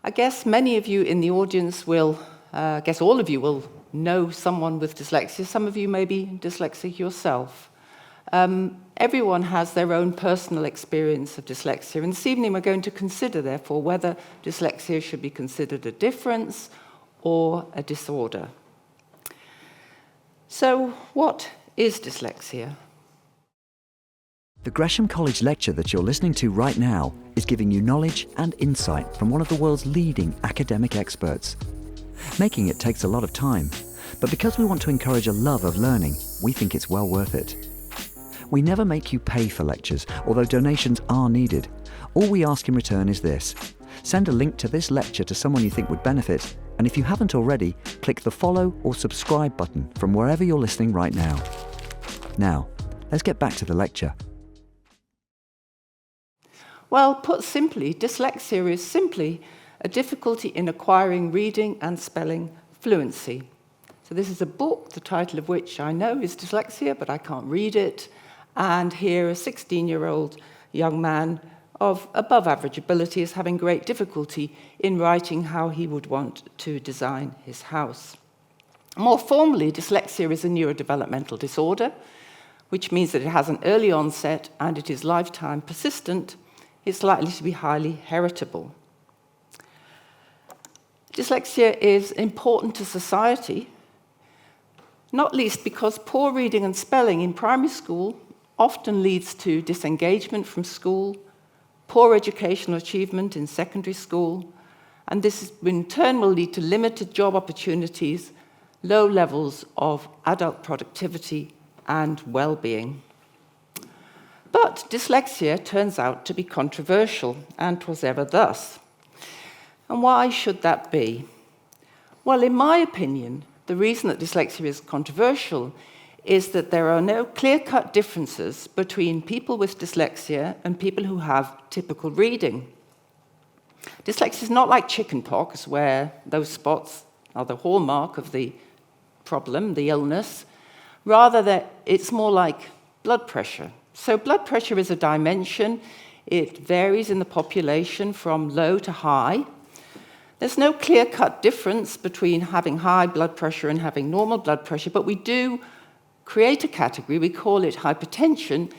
I guess many of you in the audience will, I guess all of you will know someone with dyslexia. Some of you may be dyslexic yourself. Everyone has their own personal experience of dyslexia, and this evening we're going to consider, therefore, whether dyslexia should be considered a difference or a disorder. So, what is dyslexia? The Gresham College lecture that you're listening to right now is giving you knowledge and insight from one of the world's leading academic experts. Making it takes a lot of time, but because we want to encourage a love of learning, we think it's well worth it. We never make you pay for lectures, although donations are needed. All we ask in return is this: send a link to this lecture to someone you think would benefit, and if you haven't already, click the follow or subscribe button from wherever you're listening right now. Now, let's get back to the lecture. Well, put simply, dyslexia is simply a difficulty in acquiring reading and spelling fluency. So this is a book, the title of which I know is Dyslexia, but I can't read it. And here a 16-year-old young man of above average ability is having great difficulty in writing how he would want to design his house. More formally, dyslexia is a neurodevelopmental disorder, which means that it has an early onset and it is lifetime persistent. It's likely to be highly heritable. Dyslexia is important to society, not least because poor reading and spelling in primary school often leads to disengagement from school, poor educational achievement in secondary school, and this in turn will lead to limited job opportunities, low levels of adult productivity and well-being. But dyslexia turns out to be controversial, and 'twas ever thus. And why should that be? Well, in my opinion, the reason that dyslexia is controversial is that there are no clear-cut differences between people with dyslexia and people who have typical reading. Dyslexia is not like chickenpox, where those spots are the hallmark of the problem, the illness. Rather, that it's more like blood pressure. So blood pressure is a dimension. It varies in the population from low to high. There's no clear-cut difference between having high blood pressure and having normal blood pressure, but we do create a category. We call it hypertension,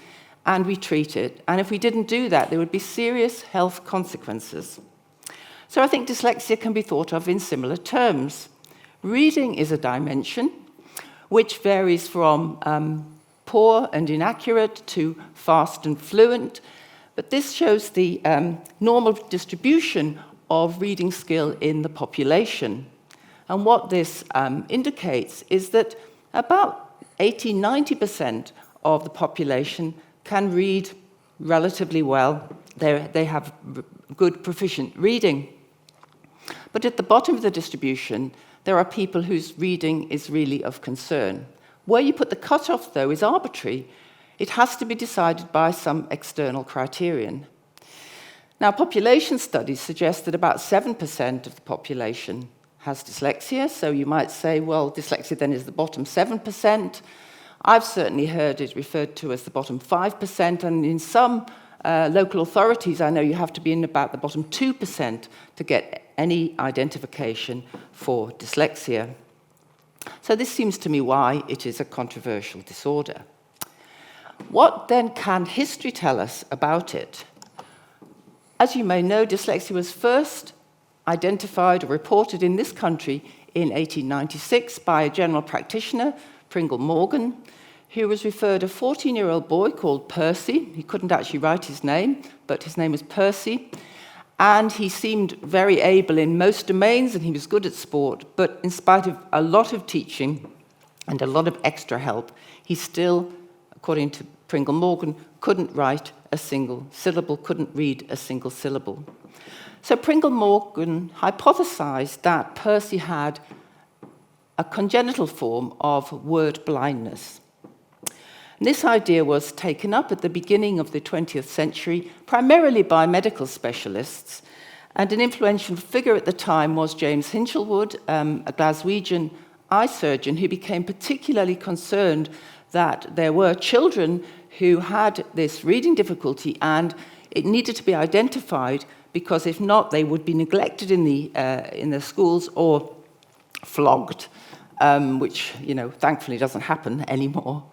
and we treat it. And if we didn't do that, there would be serious health consequences. So I think dyslexia can be thought of in similar terms. Reading is a dimension which varies from poor and inaccurate to fast and fluent, but this shows the normal distribution of reading skill in the population. And what this indicates is that about 80–90% of the population can read relatively well. They have good proficient reading. But at the bottom of the distribution, there are people whose reading is really of concern. Where you put the cutoff, though, is arbitrary. It has to be decided by some external criterion. Now, population studies suggest that about 7% of the population has dyslexia, so you might say, well, dyslexia then is the bottom 7%. I've certainly heard it referred to as the bottom 5%, and in some local authorities, I know you have to be in about the bottom 2% to get any identification for dyslexia. So this seems to me why it is a controversial disorder. What then can history tell us about it? As you may know, dyslexia was first identified or reported in this country in 1896 by a general practitioner, Pringle Morgan, who was referred a 14-year-old boy called Percy. He couldn't actually write his name, but his name was Percy. And he seemed very able in most domains, and he was good at sport, but in spite of a lot of teaching and a lot of extra help, he still, according to Pringle Morgan, couldn't write a single syllable, couldn't read a single syllable. So Pringle Morgan hypothesized that Percy had a congenital form of word blindness. And this idea was taken up at the beginning of the 20th century, primarily by medical specialists, and an influential figure at the time was James Hinchelwood, a Glaswegian eye surgeon who became particularly concerned that there were children who had this reading difficulty, and it needed to be identified, because if not, they would be neglected in the schools or flogged, which, thankfully doesn't happen anymore.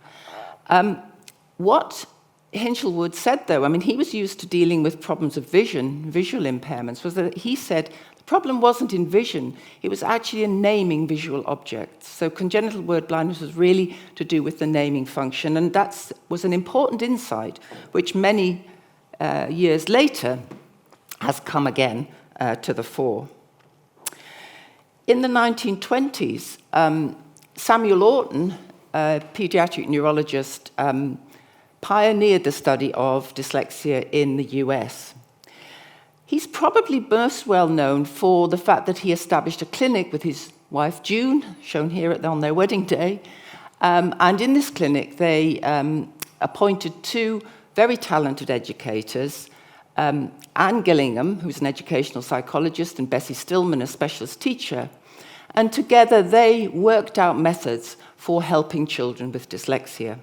What Hinshelwood said, though, he was used to dealing with problems of visual impairments, was that he said the problem wasn't in vision, it was actually in naming visual objects. So congenital word blindness was really to do with the naming function, and that was an important insight, which many years later has come again to the fore. In the 1920s, Samuel Orton, a pediatric neurologist, pioneered the study of dyslexia in the US. He's probably most well known for the fact that he established a clinic with his wife June, shown here on their wedding day. And in this clinic, they appointed two very talented educators, Anne Gillingham, who's an educational psychologist, and Bessie Stillman, a specialist teacher. And together they worked out methods for helping children with dyslexia.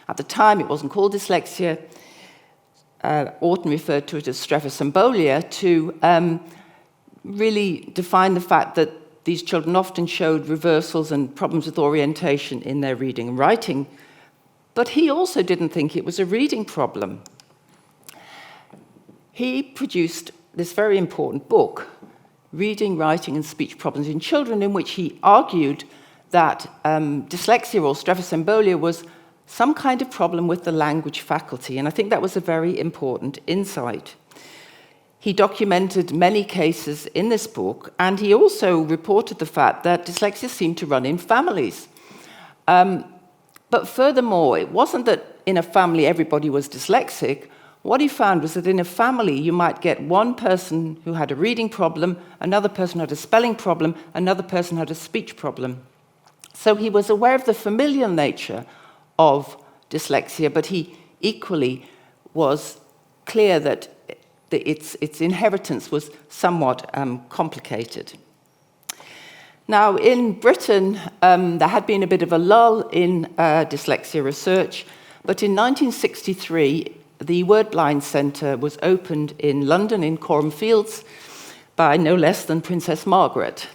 At the time, it wasn't called dyslexia. Orton referred to it as strephosembolia to really define the fact that these children often showed reversals and problems with orientation in their reading and writing. But he also didn't think it was a reading problem. He produced this very important book, Reading, Writing and Speech Problems in Children, in which he argued that dyslexia or strephosembolia was some kind of problem with the language faculty, and I think that was a very important insight. He documented many cases in this book, and he also reported the fact that dyslexia seemed to run in families. But furthermore, it wasn't that in a family everybody was dyslexic. What he found was that in a family you might get one person who had a reading problem, another person had a spelling problem, another person had a speech problem. So he was aware of the familial nature of dyslexia, but he equally was clear that its inheritance was somewhat complicated. Now, in Britain, there had been a bit of a lull in dyslexia research, but in 1963, the Word Blind Centre was opened in London, in Corham Fields, by no less than Princess Margaret.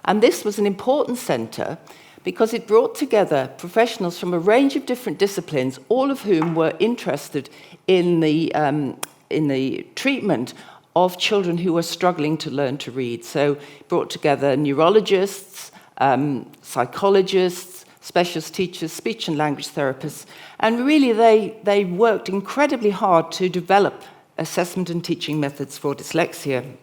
And this was an important centre because it brought together professionals from a range of different disciplines, all of whom were interested in the treatment of children who were struggling to learn to read. So it brought together neurologists, psychologists, specialist teachers, speech and language therapists, and really they worked incredibly hard to develop assessment and teaching methods for dyslexia.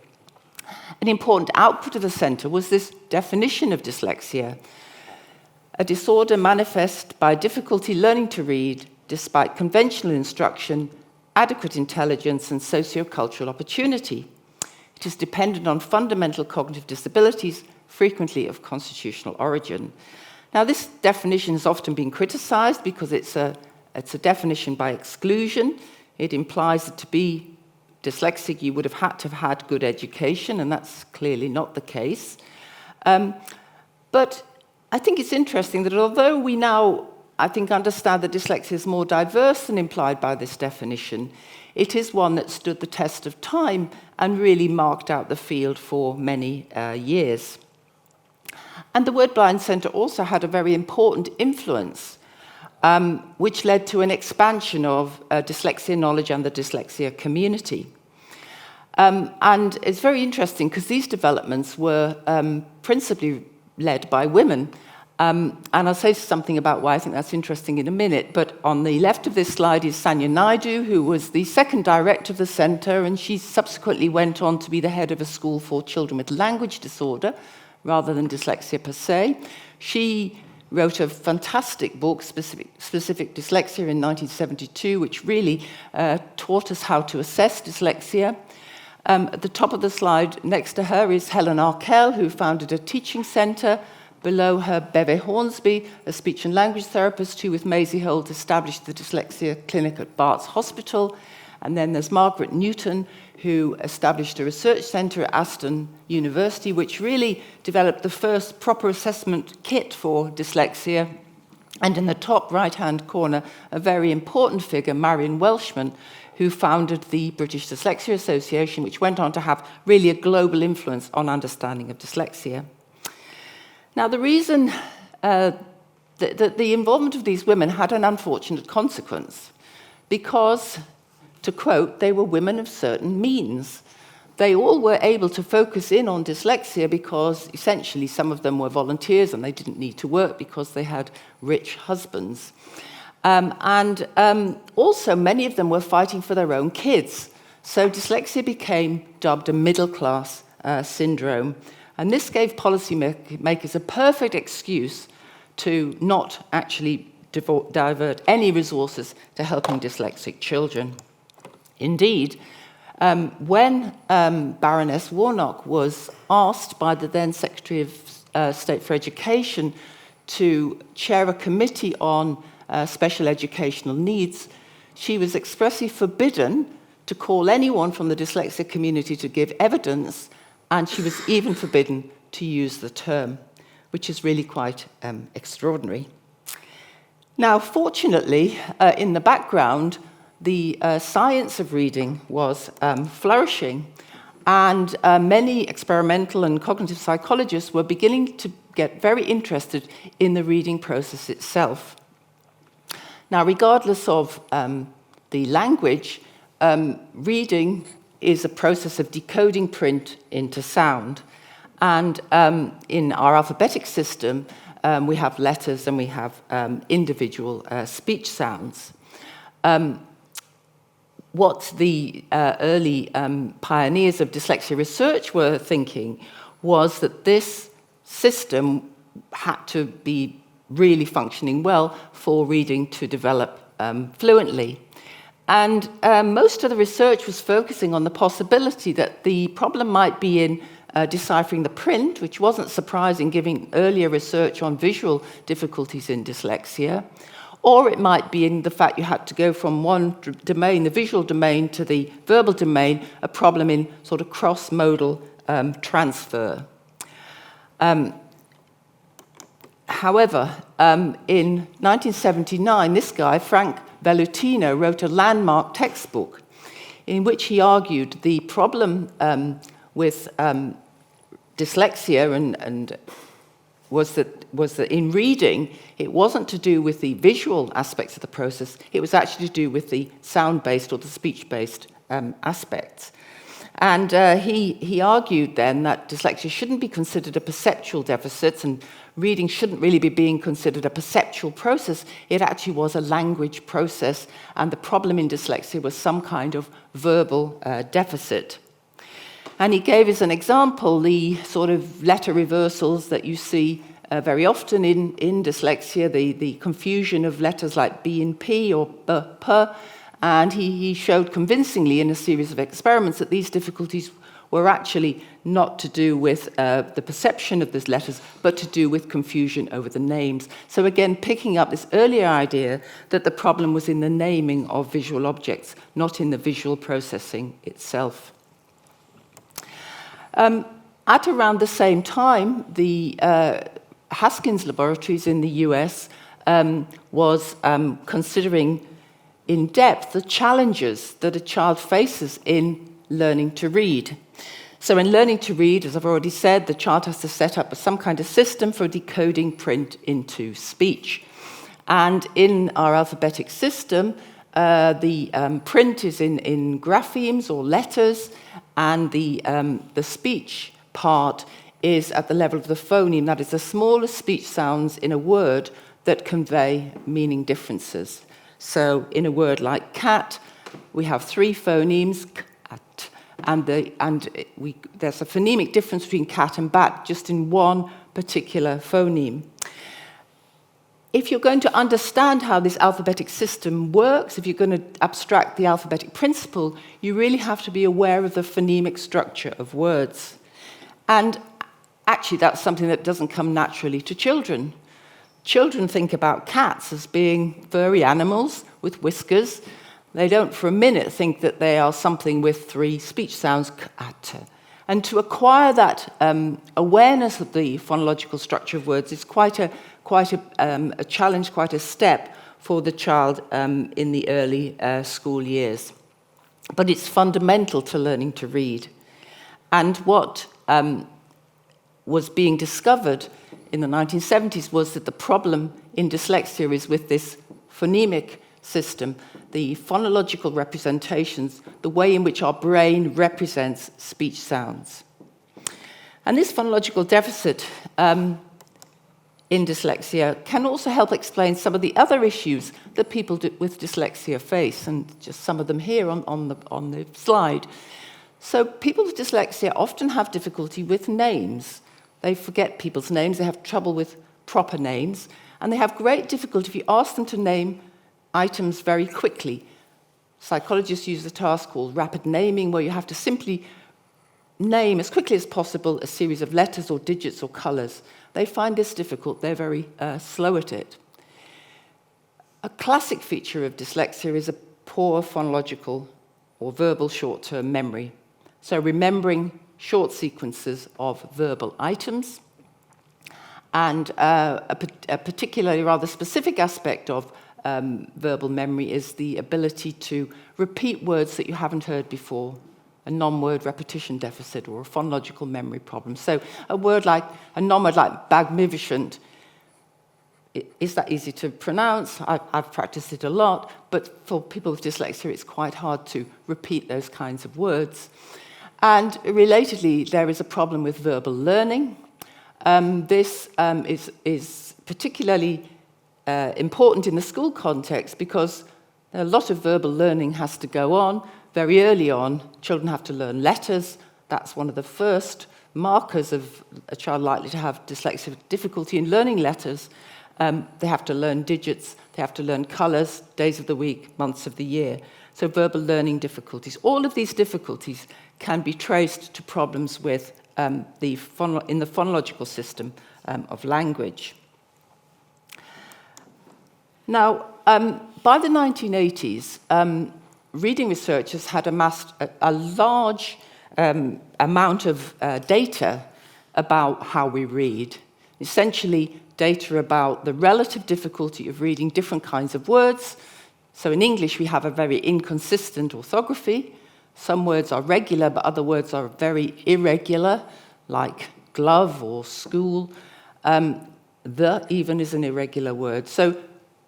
An important output of the centre was this definition of dyslexia: a disorder manifest by difficulty learning to read despite conventional instruction, adequate intelligence, and socio-cultural opportunity. It is dependent on fundamental cognitive disabilities, frequently of constitutional origin. Now, this definition has often been criticized because it's a definition by exclusion. It implies that to be dyslexic, you would have had good education, and that's clearly not the case. But I think it's interesting that although we now, I think, understand that dyslexia is more diverse than implied by this definition, it is one that stood the test of time and really marked out the field for many years. And the Word Blind Centre also had a very important influence, which led to an expansion of dyslexia knowledge and the dyslexia community. And it's very interesting because these developments were principally led by women. And I'll say something about why I think that's interesting in a minute, but on the left of this slide is Sanya Naidu, who was the second director of the centre, and she subsequently went on to be the head of a school for children with language disorder, rather than dyslexia per se. She wrote a fantastic book, Specific Dyslexia, in 1972, which really taught us how to assess dyslexia. At the top of the slide, next to her, is Helen Arkell, who founded a teaching centre. Below her, Beve Hornsby, a speech and language therapist, who with Maisie Holt established the dyslexia clinic at Bart's Hospital. And then there's Margaret Newton, who established a research centre at Aston University, which really developed the first proper assessment kit for dyslexia. And in the top right-hand corner, a very important figure, Marion Welshman, who founded the British Dyslexia Association, which went on to have really a global influence on understanding of dyslexia. Now, the reason that the involvement of these women had an unfortunate consequence, because, to quote, they were women of certain means. They all were able to focus in on dyslexia because essentially some of them were volunteers and they didn't need to work because they had rich husbands. Also many of them were fighting for their own kids. So dyslexia became dubbed a middle-class syndrome. And this gave policymakers a perfect excuse to not actually divert any resources to helping dyslexic children. Indeed, when Baroness Warnock was asked by the then Secretary of State for Education to chair a committee on special educational needs, she was expressly forbidden to call anyone from the dyslexia community to give evidence, and she was even forbidden to use the term, which is really quite extraordinary. Now, fortunately, in the background, the science of reading was flourishing, and many experimental and cognitive psychologists were beginning to get very interested in the reading process itself. Now, regardless of the language, reading is a process of decoding print into sound. And in our alphabetic system, we have letters and we have individual speech sounds. What the early pioneers of dyslexia research were thinking was that this system had to be really functioning well for reading to develop fluently. And most of the research was focusing on the possibility that the problem might be in deciphering the print, which wasn't surprising given earlier research on visual difficulties in dyslexia, or it might be in the fact you had to go from one domain, the visual domain, to the verbal domain, a problem in sort of cross-modal transfer. However, in 1979, this guy, Frank Velutino, wrote a landmark textbook in which he argued the problem with dyslexia and was that in reading, it wasn't to do with the visual aspects of the process, it was actually to do with the sound-based or the speech-based aspects. And he argued then that dyslexia shouldn't be considered a perceptual deficit and reading shouldn't really be being considered a perceptual process. It actually was a language process, and the problem in dyslexia was some kind of verbal deficit. And he gave as an example the sort of letter reversals that you see very often in dyslexia, the confusion of letters like B and P or B, P, and he showed convincingly in a series of experiments that these difficulties were actually not to do with the perception of these letters, but to do with confusion over the names. So again, picking up this earlier idea that the problem was in the naming of visual objects, not in the visual processing itself. At around the same time, the Haskins Laboratories in the US was considering in depth the challenges that a child faces in learning to read. So in learning to read, as I've already said, the child has to set up some kind of system for decoding print into speech. And in our alphabetic system, the print is in graphemes or letters, and the speech part is at the level of the phoneme, that is the smallest speech sounds in a word that convey meaning differences. So in a word like cat, we have 3 phonemes, cat, and there's a phonemic difference between cat and bat just in one particular phoneme. If you're going to understand how this alphabetic system works, if you're going to abstract the alphabetic principle, you really have to be aware of the phonemic structure of words. And actually, that's something that doesn't come naturally to children. Children think about cats as being furry animals with whiskers. They don't for a minute think that they are something with 3 speech sounds, cat. And to acquire that awareness of the phonological structure of words is quite quite a challenge, quite a step for the child in the early school years. But it's fundamental to learning to read. And what was being discovered in the 1970s was that the problem in dyslexia is with this phonemic system, the phonological representations, the way in which our brain represents speech sounds. And this phonological deficit in dyslexia can also help explain some of the other issues that people with dyslexia face, and just some of them here on the slide. So people with dyslexia often have difficulty with names. They forget people's names, they have trouble with proper names, and they have great difficulty if you ask them to name items very quickly. Psychologists use a task called rapid naming, where you have to simply name as quickly as possible a series of letters or digits or colors. They find this difficult, they're very slow at it. A classic feature of dyslexia is a poor phonological or verbal short-term memory. So remembering short sequences of verbal items. And a particularly rather specific aspect of verbal memory is the ability to repeat words that you haven't heard before, a non-word repetition deficit or a phonological memory problem. So a non-word like magnificent, is that easy to pronounce? I've practiced it a lot, but for people with dyslexia, it's quite hard to repeat those kinds of words. And relatedly, there is a problem with verbal learning. This is particularly important in the school context because a lot of verbal learning has to go on. Very early on, children have to learn letters. That's one of the first markers of a child likely to have dyslexia, difficulty in learning letters. They have to learn digits, they have to learn colors, days of the week, months of the year. So verbal learning difficulties. All of these difficulties can be traced to problems with in the phonological system of language. Now, by the 1980s, reading researchers had amassed a large amount of data about how we read. Essentially, data about the relative difficulty of reading different kinds of words. So in English, we have a very inconsistent orthography. Some words are regular, but other words are very irregular, like glove or school. The even is an irregular word. So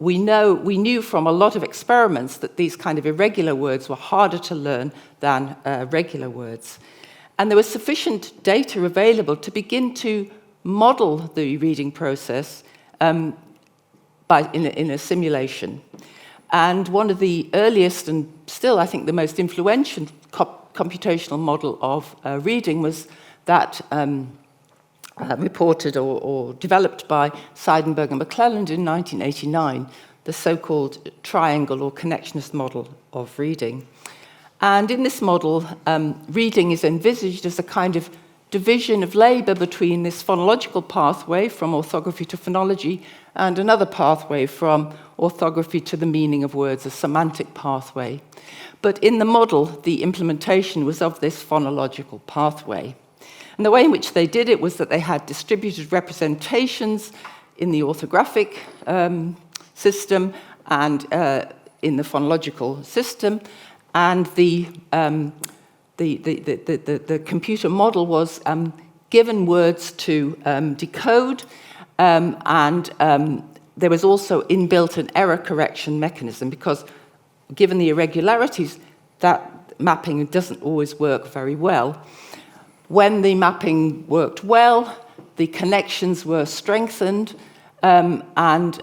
we knew from a lot of experiments that these kind of irregular words were harder to learn than regular words. And there was sufficient data available to begin to model the reading process in a simulation. And one of the earliest and still, I think, the most influential computational model of reading was that reported or developed by Seidenberg and McClelland in 1989, the so-called triangle or connectionist model of reading. And in this model, reading is envisaged as a kind of division of labor between this phonological pathway from orthography to phonology and another pathway from orthography to the meaning of words, a semantic pathway. But in the model, the implementation was of this phonological pathway. And the way in which they did it was that they had distributed representations in the orthographic system and in the phonological system, and the computer model was given words to decode, and there was also inbuilt an error correction mechanism because given the irregularities, that mapping doesn't always work very well. When the mapping worked well, the connections were strengthened, and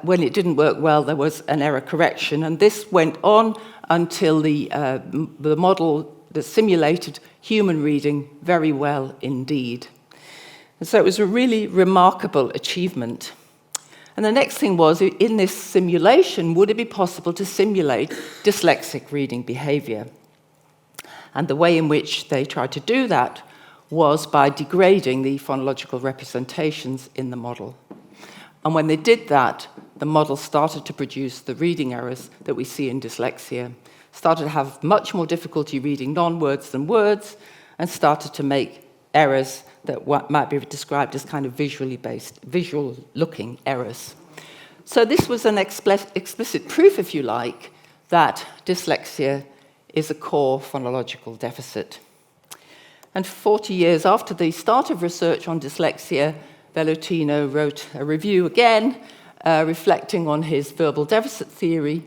when it didn't work well, there was an error correction. And this went on until the model that simulated human reading very well indeed. And so it was a really remarkable achievement. And the next thing was, in this simulation, would it be possible to simulate dyslexic reading behavior? And the way in which they tried to do that was by degrading the phonological representations in the model. And when they did that, the model started to produce the reading errors that we see in dyslexia, started to have much more difficulty reading non-words than words, and started to make errors that might be described as kind of visually based, visual-looking errors. So this was an explicit proof, if you like, that dyslexia is a core phonological deficit. And 40 years after the start of research on dyslexia, Velloutino wrote a review again, reflecting on his verbal deficit theory,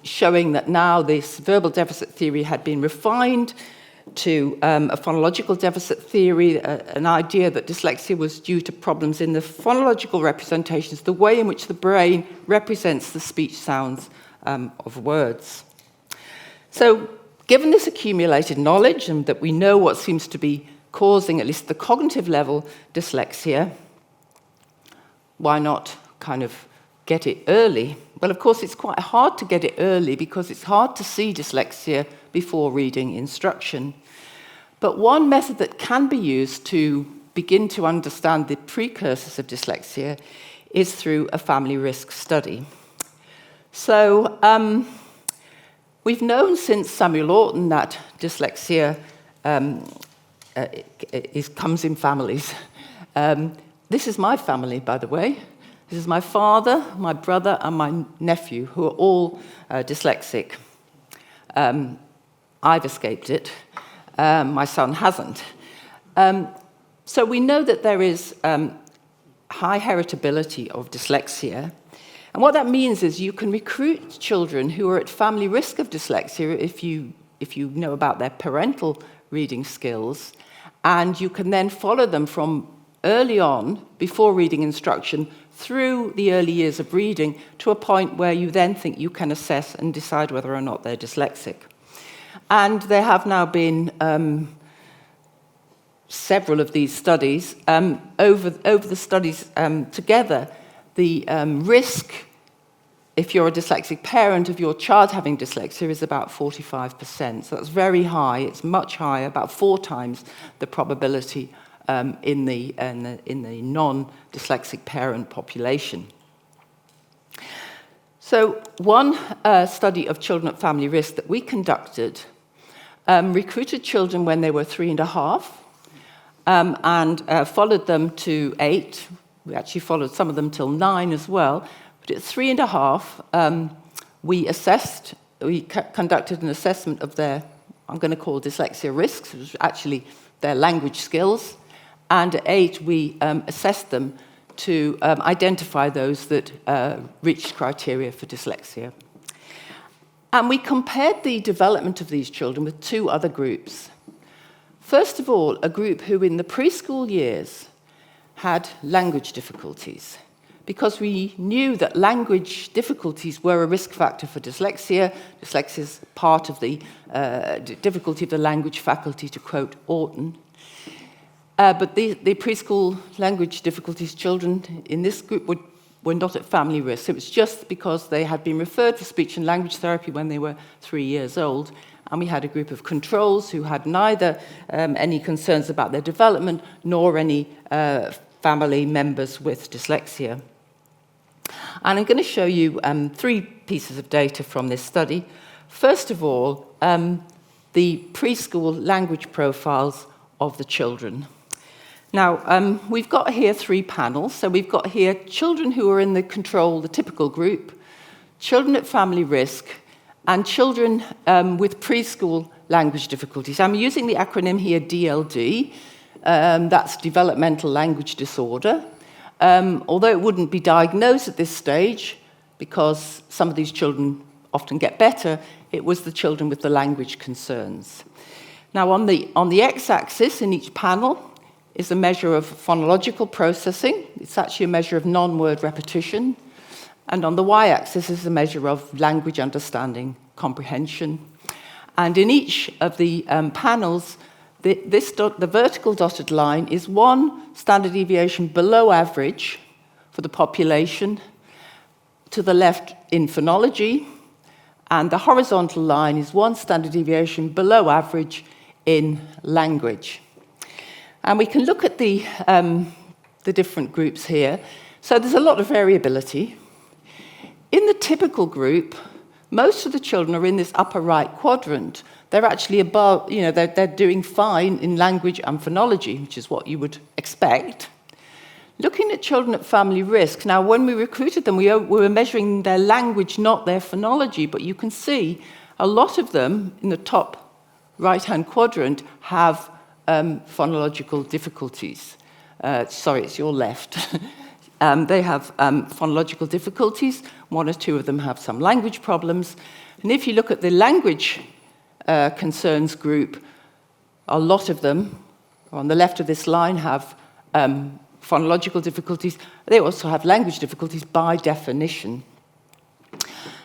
showing that now this verbal deficit theory had been refined to a phonological deficit theory, an idea that dyslexia was due to problems in the phonological representations, the way in which the brain represents the speech sounds of words. So, given this accumulated knowledge and that we know what seems to be causing, at least at the cognitive level, dyslexia, why not kind of get it early? Well, of course, it's quite hard to get it early because it's hard to see dyslexia before reading instruction. But one method that can be used to begin to understand the precursors of dyslexia is through a family risk study. So we've known since Samuel Orton that dyslexia comes in families. This is my family, by the way. This is my father, my brother, and my nephew, who are all dyslexic. I've escaped it. My son hasn't. So we know that there is high heritability of dyslexia. And what that means is you can recruit children who are at family risk of dyslexia if you know about their parental reading skills, and you can then follow them from early on, before reading instruction, through the early years of reading to a point where you then think you can assess and decide whether or not they're dyslexic. And there have now been several of these studies. Over the studies together, the risk, if you're a dyslexic parent, of your child having dyslexia is about 45%. So that's very high. It's much higher, about 4 times the probability in the non-dyslexic parent population. So one study of children at family risk that we conducted recruited children when they were 3.5 and followed them to 8. We actually followed some of them till 9 as well. But at 3.5, we conducted an assessment of their, I'm going to call dyslexia risks, which was actually their language skills. And at 8, we assessed them to identify those that reached criteria for dyslexia. And we compared the development of these children with 2 other groups. First of all, a group who in the preschool years had language difficulties, because we knew that language difficulties were a risk factor for dyslexia. Dyslexia is part of the difficulty of the language faculty, to quote Orton. But the preschool language difficulties children in this group were not at family risk. It was just because they had been referred for speech and language therapy when they were 3 years old. And we had a group of controls who had neither any concerns about their development nor any family members with dyslexia. And I'm going to show you 3 pieces of data from this study. First of all, the preschool language profiles of the children. Now, we've got here 3 panels. So we've got here children who are in the control, the typical group, children at family risk, and children with preschool language difficulties. I'm using the acronym here DLD. That's developmental language disorder. Although it wouldn't be diagnosed at this stage, because some of these children often get better, it was the children with the language concerns. Now, on the x-axis in each panel is a measure of phonological processing. It's actually a measure of non-word repetition. And on the y-axis is a measure of language understanding, comprehension. And in each of the panels, the vertical dotted line is 1 standard deviation below average for the population, to the left in phonology, and the horizontal line is 1 standard deviation below average in language. And we can look at the different groups here. So there's a lot of variability. In the typical group, most of the children are in this upper right quadrant. They're actually above, they're doing fine in language and phonology, which is what you would expect. Looking at children at family risk, now when we recruited them, we were measuring their language, not their phonology, but you can see a lot of them in the top right-hand quadrant have phonological difficulties. Sorry, it's your left. They have phonological difficulties. One or two of them have some language problems. And if you look at the language concerns group, a lot of them, on the left of this line, have phonological difficulties. They also have language difficulties by definition.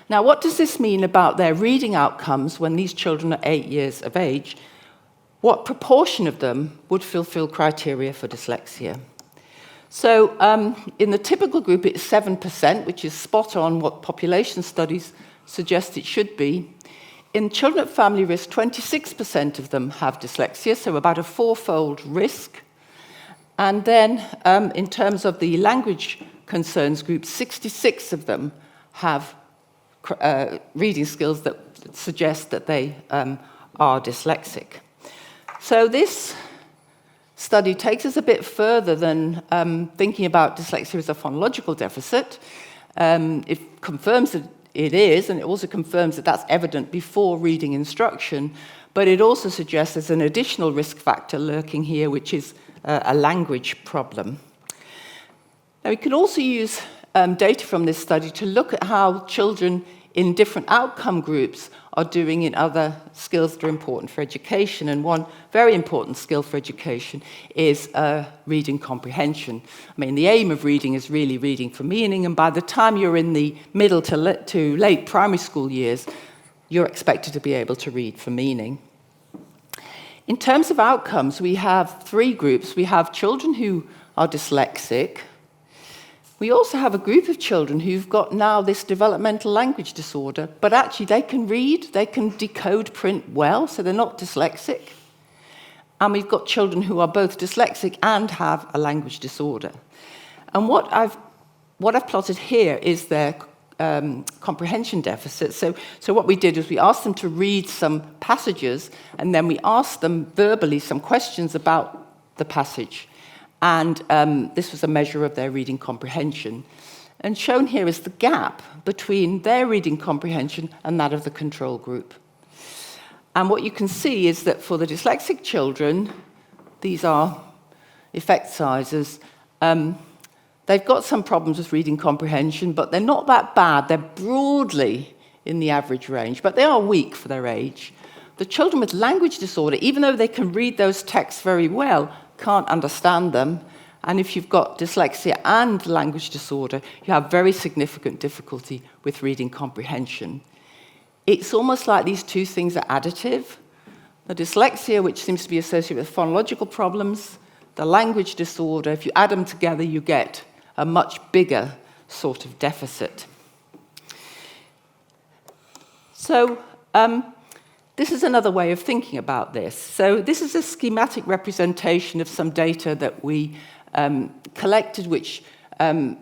Now, what does this mean about their reading outcomes when these children are 8 years of age? What proportion of them would fulfill criteria for dyslexia? So in the typical group, it's 7%, which is spot on what population studies suggest it should be. In children at family risk, 26% of them have dyslexia, so about a 4-fold risk. And then in terms of the language concerns group, 66 of them have reading skills that suggest that they are dyslexic. So this study takes us a bit further than thinking about dyslexia as a phonological deficit. It confirms that it is, and it also confirms that that's evident before reading instruction, but it also suggests there's an additional risk factor lurking here, which is a language problem. Now, we can also use data from this study to look at how children in different outcome groups are doing in other skills that are important for education. And one very important skill for education is reading comprehension. I mean, the aim of reading is really reading for meaning, and by the time you're in the middle to late primary school years, you're expected to be able to read for meaning. In terms of outcomes, we have 3 groups. We have children who are dyslexic. We also have a group of children who've got now this developmental language disorder, but actually they can read, they can decode print well, so they're not dyslexic. And we've got children who are both dyslexic and have a language disorder. And what I've plotted here is their comprehension deficit. So what we did is we asked them to read some passages, and then we asked them verbally some questions about the passage. And this was a measure of their reading comprehension. And shown here is the gap between their reading comprehension and that of the control group. And what you can see is that for the dyslexic children, these are effect sizes, they've got some problems with reading comprehension, but they're not that bad. They're broadly in the average range, but they are weak for their age. The children with language disorder, even though they can read those texts very well, can't understand them. And if you've got dyslexia and language disorder, you have very significant difficulty with reading comprehension. It's almost like these two things are additive. The dyslexia, which seems to be associated with phonological problems, the language disorder, if you add them together, you get a much bigger sort of deficit. So this is another way of thinking about this. So this is a schematic representation of some data that we collected, which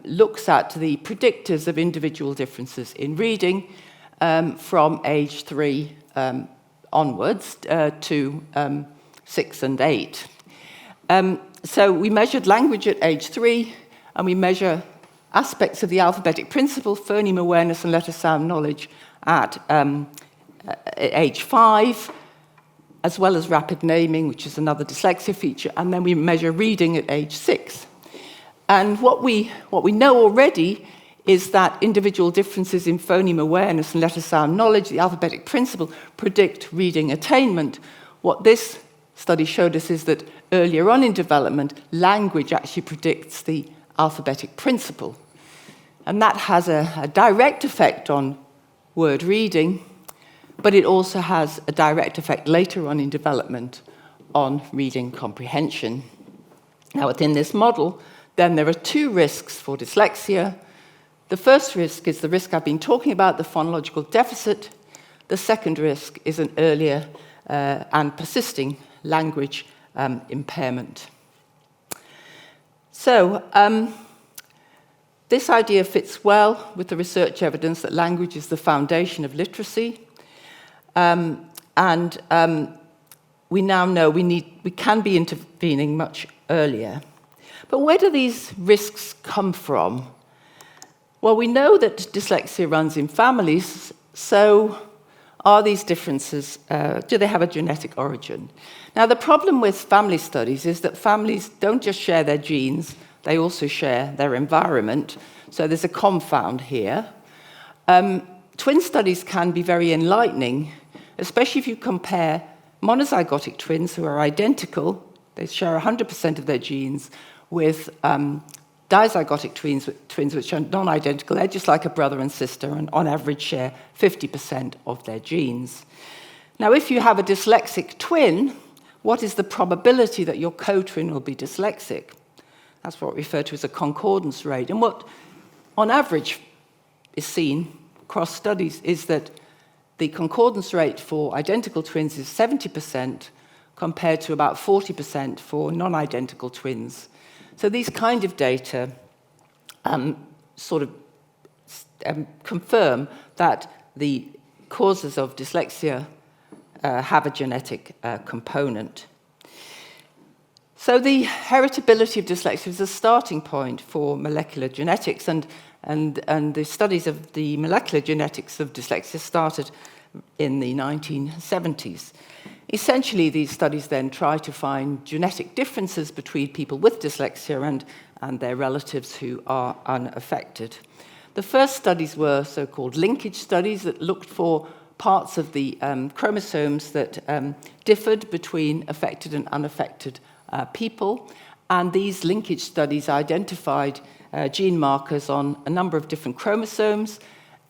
looks at the predictors of individual differences in reading from age 3 onwards to 6 and 8. So we measured language at age 3, and we measure aspects of the alphabetic principle, phoneme awareness and letter sound knowledge at age 5, as well as rapid naming, which is another dyslexia feature, and then we measure reading at age 6. And what we know already is that individual differences in phoneme awareness and letter sound knowledge, the alphabetic principle, predict reading attainment. What this study showed us is that earlier on in development, language actually predicts the alphabetic principle. And that has a direct effect on word reading, but it also has a direct effect later on in development on reading comprehension. Now, within this model, then there are 2 risks for dyslexia. The first risk is the risk I've been talking about, the phonological deficit. The second risk is an earlier and persisting language impairment. So This idea fits well with the research evidence that language is the foundation of literacy. We now know we can be intervening much earlier. But where do these risks come from? Well, we know that dyslexia runs in families, so are these differences, do they have a genetic origin? Now, the problem with family studies is that families don't just share their genes, they also share their environment, so there's a confound here. Twin studies can be very enlightening, especially if you compare monozygotic twins who are identical, they share 100% of their genes, with dizygotic twins which are non-identical. They're just like a brother and sister, and on average share 50% of their genes. Now, if you have a dyslexic twin, what is the probability that your co-twin will be dyslexic? That's what we refer to as a concordance rate. And what, on average, is seen across studies is that the concordance rate for identical twins is 70% compared to about 40% for non-identical twins. So these kind of data confirm that the causes of dyslexia have a genetic component. So the heritability of dyslexia is a starting point for molecular genetics, and the studies of the molecular genetics of dyslexia started in the 1970s. Essentially, these studies then try to find genetic differences between people with dyslexia and their relatives who are unaffected. The first studies were so-called linkage studies that looked for parts of the chromosomes that differed between affected and unaffected people, and these linkage studies identified gene markers on a number of different chromosomes,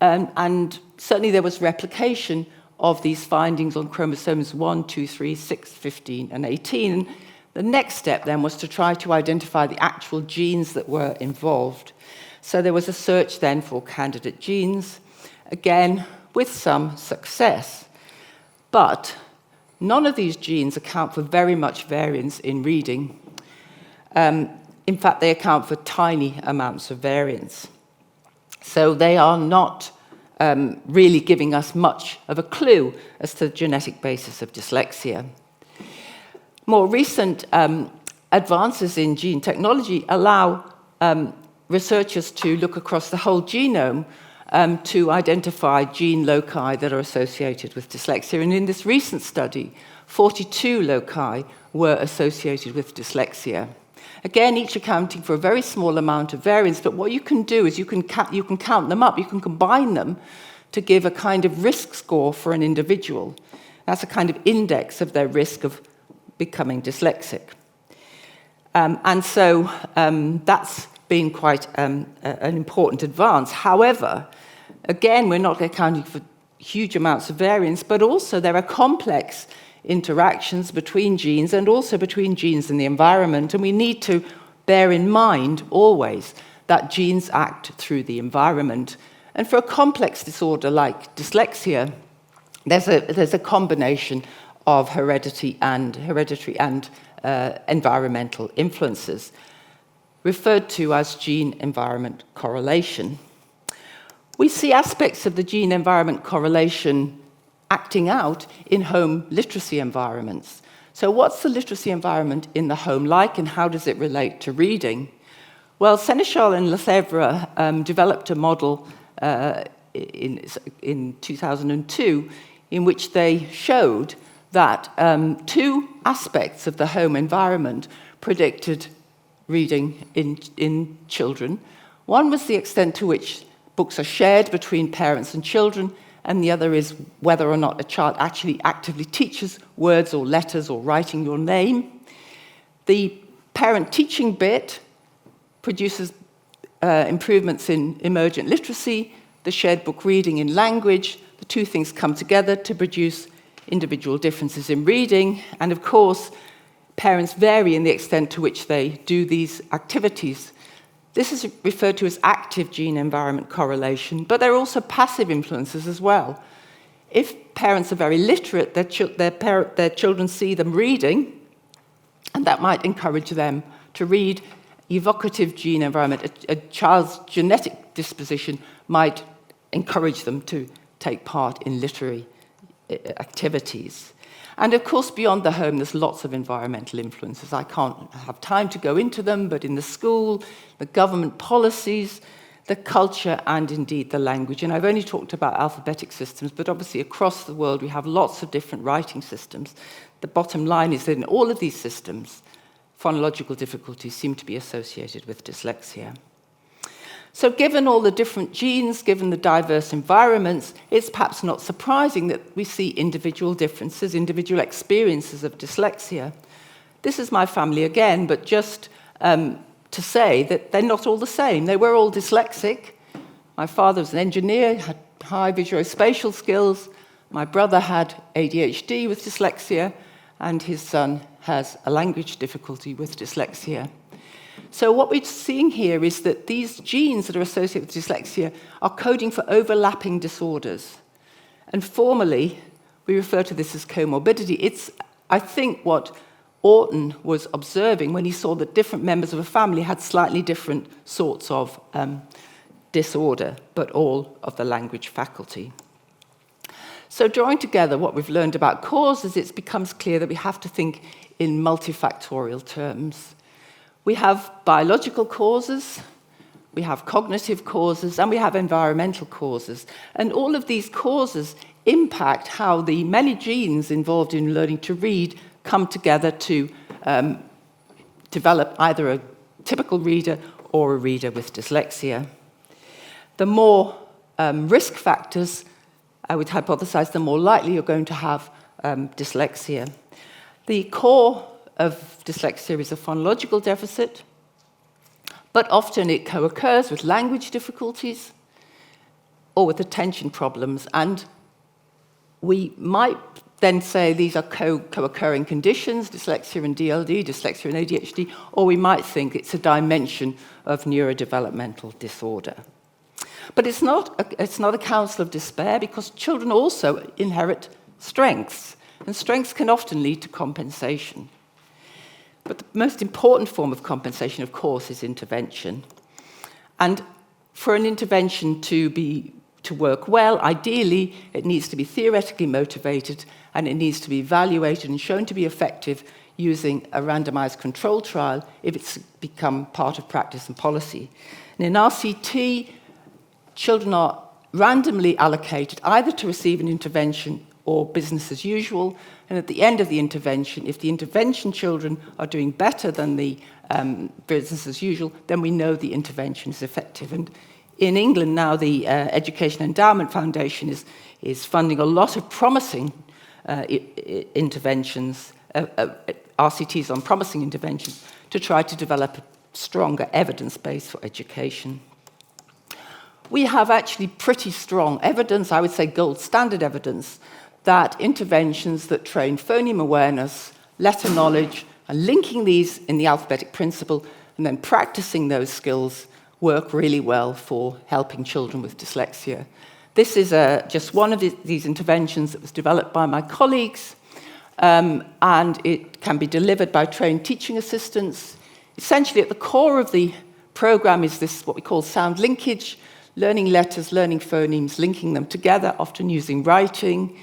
and certainly there was replication of these findings on chromosomes 1, 2, 3, 6, 15, and 18. And the next step then was to try to identify the actual genes that were involved. So there was a search then for candidate genes, again, with some success. But none of these genes account for very much variance in reading. In fact, they account for tiny amounts of variance. So they are not really giving us much of a clue as to the genetic basis of dyslexia. More recent advances in gene technology allow researchers to look across the whole genome to identify gene loci that are associated with dyslexia. And in this recent study, 42 loci were associated with dyslexia. Again, each accounting for a very small amount of variance, but what you can do is you can count them up, you can combine them to give a kind of risk score for an individual. That's a kind of index of their risk of becoming dyslexic. And so that's been quite an important advance. However, again, we're not accounting for huge amounts of variance, but also there are complex interactions between genes and also between genes and the environment, and we need to bear in mind always that genes act through the environment. And for a complex disorder like dyslexia, there's a combination of hereditary and environmental influences, referred to as gene-environment correlation. We see aspects of the gene-environment correlation acting out in home literacy environments. So what's the literacy environment in the home like, and how does it relate to reading? Well, Seneschal and Lefebvre developed a model in 2002 in which they showed that two aspects of the home environment predicted reading in children. One was the extent to which books are shared between parents and children, and the other is whether or not a child actually actively teaches words or letters or writing your name. The parent-teaching bit produces improvements in emergent literacy, the shared book reading in language. The two things come together to produce individual differences in reading, and of course, parents vary in the extent to which they do these activities. This is referred to as active gene-environment correlation, but there are also passive influences as well. If parents are very literate, their children see them reading, and that might encourage them to read. evocative gene environment, a child's genetic disposition might encourage them to take part in literary activities. And of course, beyond the home, there's lots of environmental influences. I can't have time to go into them, but in the school, the government policies, the culture, and indeed the language. And I've only talked about alphabetic systems, but obviously across the world, we have lots of different writing systems. The bottom line is that in all of these systems, phonological difficulties seem to be associated with dyslexia. So given all the different genes, given the diverse environments, it's perhaps not surprising that we see individual differences, individual experiences of dyslexia. This is my family again, but just to say that they're not all the same. They were all dyslexic. My father was an engineer, had high visuospatial skills. My brother had ADHD with dyslexia, and his son has a language difficulty with dyslexia. So what we're seeing here is that these genes that are associated with dyslexia are coding for overlapping disorders. And formally, we refer to this as comorbidity. It's, I think, what Orton was observing when he saw that different members of a family had slightly different sorts of disorder, but all of the language faculty. So drawing together what we've learned about causes, it becomes clear that we have to think in multifactorial terms. We have biological causes, we have cognitive causes, and we have environmental causes. And all of these causes impact how the many genes involved in learning to read come together to develop either a typical reader or a reader with dyslexia. The more risk factors, I would hypothesize, the more likely you're going to have dyslexia. The core of dyslexia is a phonological deficit, but often it co-occurs with language difficulties or with attention problems, and we might then say these are co-occurring conditions, dyslexia and DLD, dyslexia and ADHD, or we might think it's a dimension of neurodevelopmental disorder. But it's not a counsel of despair, because children also inherit strengths, and strengths can often lead to compensation. But the most important form of compensation, of course, is intervention. And for an intervention to work well, ideally, it needs to be theoretically motivated, and it needs to be evaluated and shown to be effective using a randomized control trial if it's become part of practice and policy. And in RCT, children are randomly allocated either to receive an intervention or business as usual, and at the end of the intervention, if the intervention children are doing better than the business as usual, then we know the intervention is effective. And in England now, the Education Endowment Foundation is funding a lot of promising interventions, RCTs on promising interventions, to try to develop a stronger evidence base for education. We have actually pretty strong evidence, I would say gold standard evidence, that interventions that train phoneme awareness, letter knowledge, and linking these in the alphabetic principle, and then practicing those skills work really well for helping children with dyslexia. This is just one of these interventions that was developed by my colleagues, and it can be delivered by trained teaching assistants. Essentially, at the core of the program is this, what we call sound linkage, learning letters, learning phonemes, linking them together, often using writing.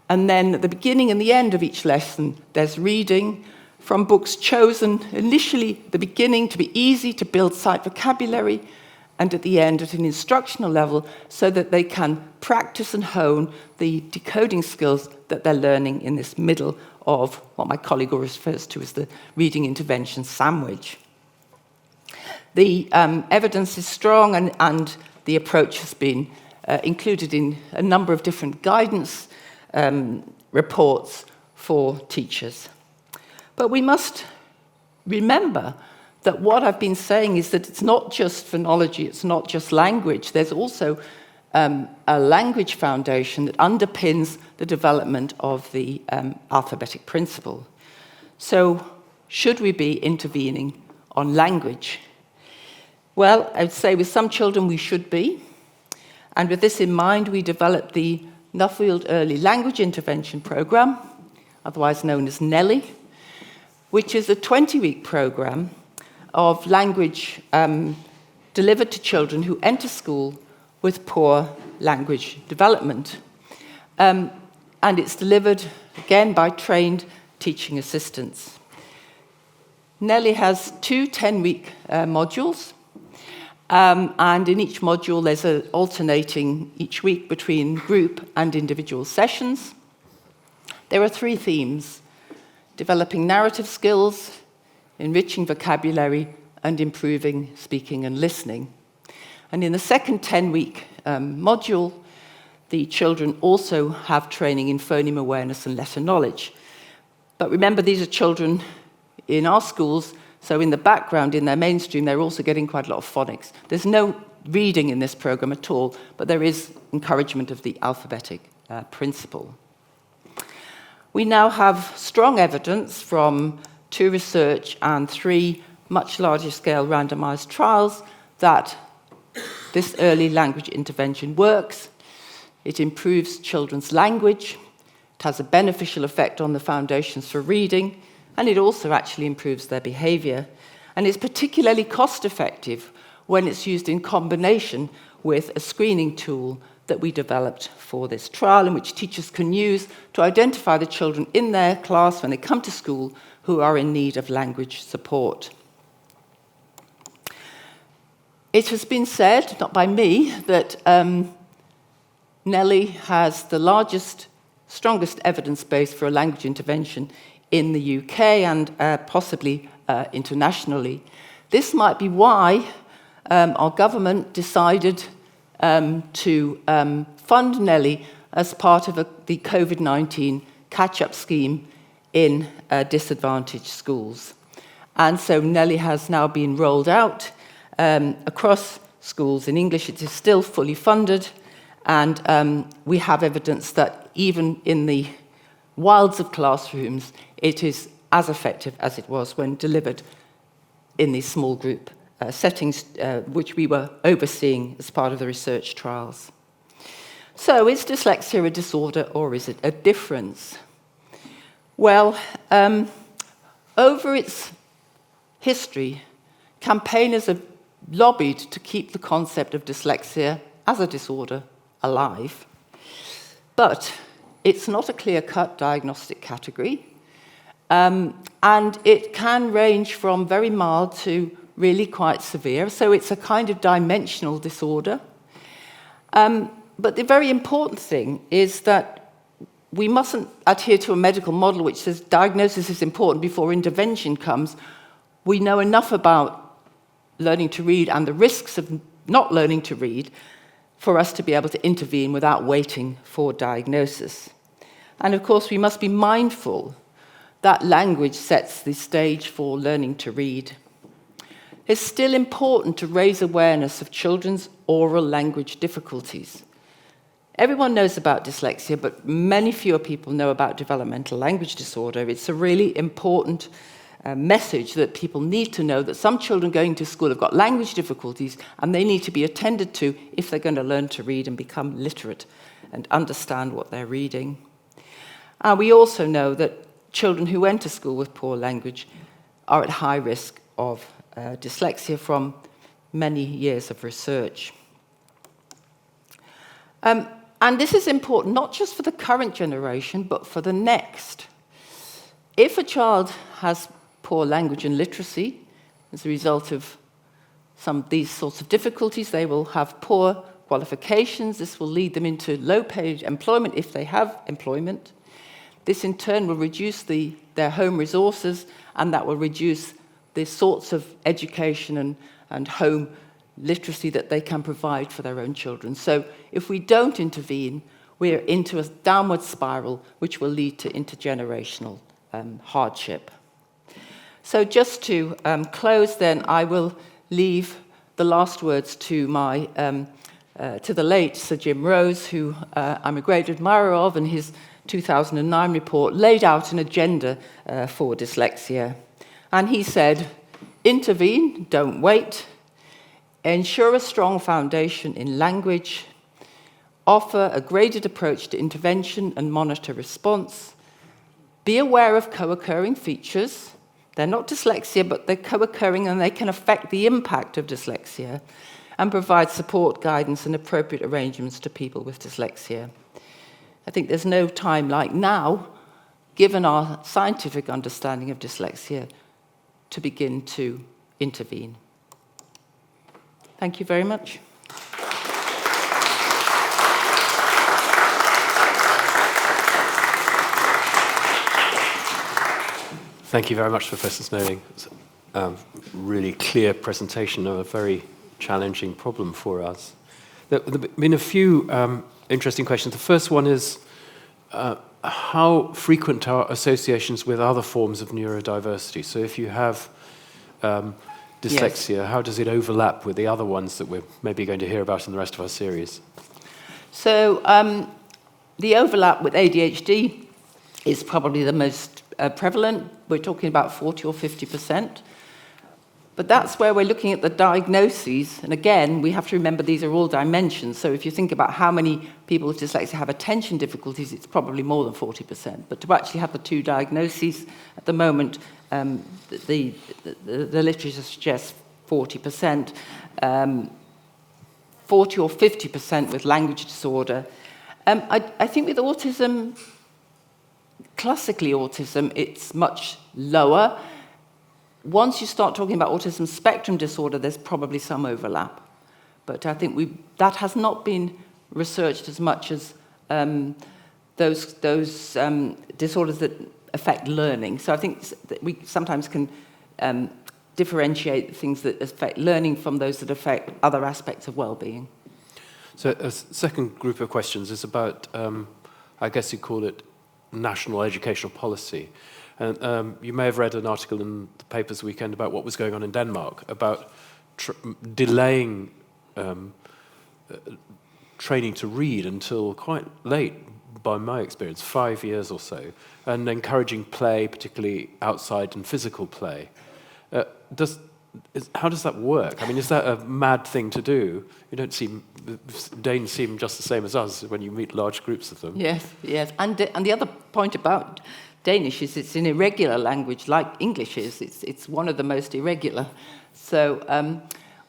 And then at the beginning and the end of each lesson, there's reading from books chosen initially at the beginning to be easy to build sight vocabulary, and at the end at an instructional level so that they can practice and hone the decoding skills that they're learning in this middle of what my colleague refers to as the reading intervention sandwich. The evidence is strong, and the approach has been included in a number of different guidance reports for teachers. But we must remember that what I've been saying is that it's not just phonology, it's not just language. There's also a language foundation that underpins the development of the alphabetic principle. So should we be intervening on language? Well, I would say with some children we should be. And with this in mind, we developed the Nuffield Early Language Intervention Program, otherwise known as NELLI, which is a 20-week program of language delivered to children who enter school with poor language development. And it's delivered, again, by trained teaching assistants. Nellie has 2 10-week modules, and in each module there's alternating each week between group and individual sessions. There are 3 themes: developing narrative skills, enriching vocabulary, and improving speaking and listening. And in the second 10-week module, the children also have training in phoneme awareness and letter knowledge. But remember, these are children in our schools, so in the background, in their mainstream, they're also getting quite a lot of phonics. There's no reading in this program at all, but there is encouragement of the alphabetic principle. We now have strong evidence from 2 research and 3 much larger scale randomized trials that this early language intervention works. It improves children's language, it has a beneficial effect on the foundations for reading, and it also actually improves their behavior. And it's particularly cost-effective when it's used in combination with a screening tool that we developed for this trial, and which teachers can use to identify the children in their class when they come to school who are in need of language support. It has been said, not by me, that Nellie has the largest, strongest evidence base for a language intervention in the UK and possibly internationally. This might be why our government decided to fund Nellie as part of the COVID-19 catch-up scheme in disadvantaged schools. And so Nellie has now been rolled out across schools. In English, it is still fully funded, and we have evidence that even in the wilds of classrooms, it is as effective as it was when delivered in these small group settings, which we were overseeing as part of the research trials. So, is dyslexia a disorder or is it a difference? Well, over its history, campaigners have lobbied to keep the concept of dyslexia as a disorder alive. But it's not a clear-cut diagnostic category, and it can range from very mild to really quite severe, so it's a kind of dimensional disorder. But the very important thing is that we mustn't adhere to a medical model which says diagnosis is important before intervention comes. We know enough about learning to read and the risks of not learning to read for us to be able to intervene without waiting for diagnosis. And of course, we must be mindful that language sets the stage for learning to read. It's still important to raise awareness of children's oral language difficulties. Everyone knows about dyslexia, but many fewer people know about developmental language disorder. It's a really important message that people need to know that some children going to school have got language difficulties and they need to be attended to if they're going to learn to read and become literate and understand what they're reading. We also know that children who enter school with poor language are at high risk of dyslexia from many years of research. And this is important not just for the current generation, but for the next. If a child has poor language and literacy as a result of some of these sorts of difficulties, they will have poor qualifications. This will lead them into low-paid employment if they have employment. This in turn will reduce their home resources, and that will reduce the sorts of education and home literacy that they can provide for their own children. So if we don't intervene, we're into a downward spiral which will lead to intergenerational hardship. So just to close then, I will leave the last words to to the late Sir Jim Rose, who I'm a great admirer of, and his 2009 report laid out an agenda for dyslexia. And he said, intervene, don't wait, ensure a strong foundation in language, offer a graded approach to intervention and monitor response, be aware of co-occurring features, They're not dyslexia, but they're co-occurring, and they can affect the impact of dyslexia and provide support, guidance, and appropriate arrangements to people with dyslexia. I think there's no time like now, given our scientific understanding of dyslexia, to begin to intervene. Thank you very much. Thank you very much, Professor Snowling. It's a really clear presentation of a very challenging problem for us. There have been a few interesting questions. The first one is, how frequent are associations with other forms of neurodiversity? So if you have dyslexia, yes, how does it overlap with the other ones that we're maybe going to hear about in the rest of our series? So the overlap with ADHD is probably the most prevalent. We're talking about 40 or 50%. But that's where we're looking at the diagnoses. And again, we have to remember these are all dimensions. So if you think about how many people with dyslexia have attention difficulties, it's probably more than 40%. But to actually have the two diagnoses at the moment, the literature suggests 40%, 40 or 50% with language disorder. I think with autism, classically autism, it's much lower. Once you start talking about autism spectrum disorder, there's probably some overlap. But I think that has not been researched as much as those disorders that affect learning. So I think that we sometimes can differentiate things that affect learning from those that affect other aspects of well-being. So a second group of questions is about, I guess you'd call it national educational policy. And you may have read an article in the paper this weekend about what was going on in Denmark, about delaying training to read until quite late, by my experience, 5 years or so, and encouraging play, particularly outside and physical play. How does that work? I mean, is that a mad thing to do? Danes seem just the same as us when you meet large groups of them. Yes, yes. And the other point about Danish is it's an irregular language like English is. It's one of the most irregular. So,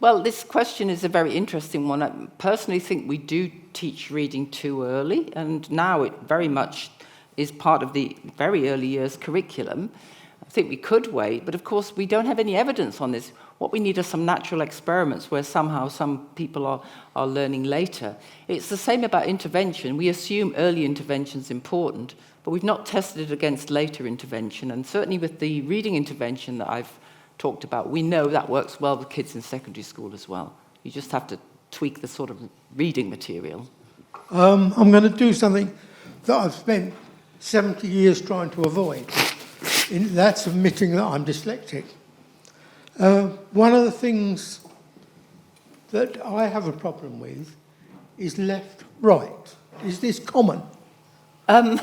well, this question is a very interesting one. I personally think we do teach reading too early, and now it very much is part of the very early years curriculum. I think we could wait, but of course we don't have any evidence on this. What we need are some natural experiments where somehow some people are learning later. It's the same about intervention. We assume early intervention is important, but we've not tested it against later intervention. And certainly with the reading intervention that I've talked about, we know that works well with kids in secondary school as well. You just have to tweak the sort of reading material. I'm going to do something that I've spent 70 years trying to avoid. That's admitting that I'm dyslexic. One of the things that I have a problem with is left-right. Is this common? In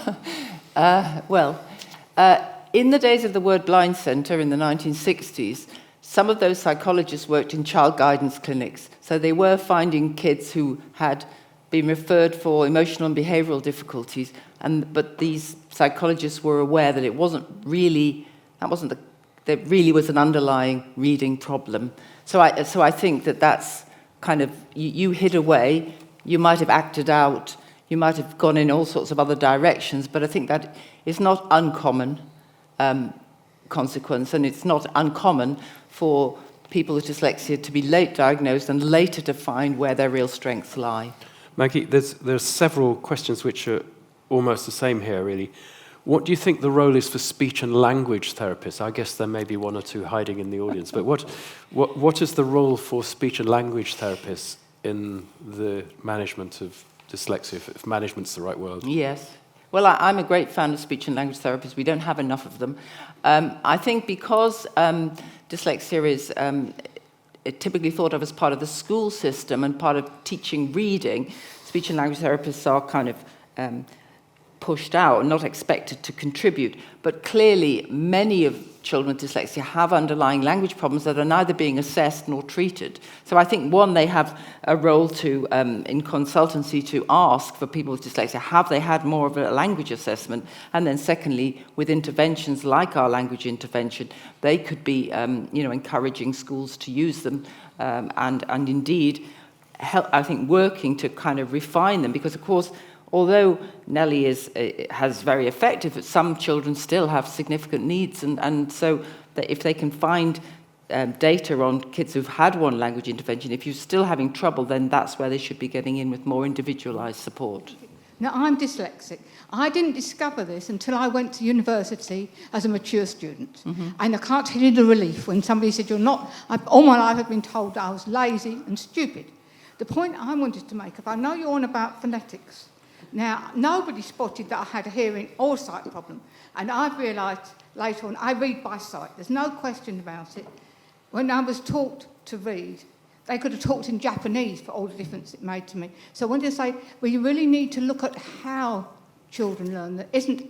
the days of the Word Blind Centre in the 1960s, some of those psychologists worked in child guidance clinics. So they were finding kids who had been referred for emotional and behavioural difficulties, but these psychologists were aware that there really was an underlying reading problem. So I think that's kind of, you hid away, you might have acted out, you might have gone in all sorts of other directions, but I think that is not uncommon consequence, and it's not uncommon for people with dyslexia to be late diagnosed and later to find where their real strengths lie. Maggie, there's several questions which are almost the same here, really. What do you think the role is for speech and language therapists? I guess there may be one or two hiding in the audience, but what is the role for speech and language therapists in the management of dyslexia, if management's the right word? Yes. Well, I'm a great fan of speech and language therapists. We don't have enough of them. I think because dyslexia is typically thought of as part of the school system and part of teaching reading, speech and language therapists are kind of pushed out and not expected to contribute. But clearly, many of children with dyslexia have underlying language problems that are neither being assessed nor treated. So I think, one, they have a role to, in consultancy, to ask for people with dyslexia, have they had more of a language assessment? And then secondly, with interventions like our language intervention, they could be encouraging schools to use them and indeed, help, I think, working to kind of refine them, because of course, although Nellie has very effective, some children still have significant needs, and so that if they can find data on kids who've had one language intervention, if you're still having trouble, then that's where they should be getting in with more individualised support. Now, I'm dyslexic. I didn't discover this until I went to university as a mature student. And I can't tell you the relief when somebody said, you're not... all my life I've been told that I was lazy and stupid. The point I wanted to make, I know you're on about phonetics. Now, nobody spotted that I had a hearing or sight problem. And I've realised later on, I read by sight. There's no question about it. When I was taught to read, they could have talked in Japanese for all the difference it made to me. So I wanted to say, well, you really need to look at how children learn. There isn't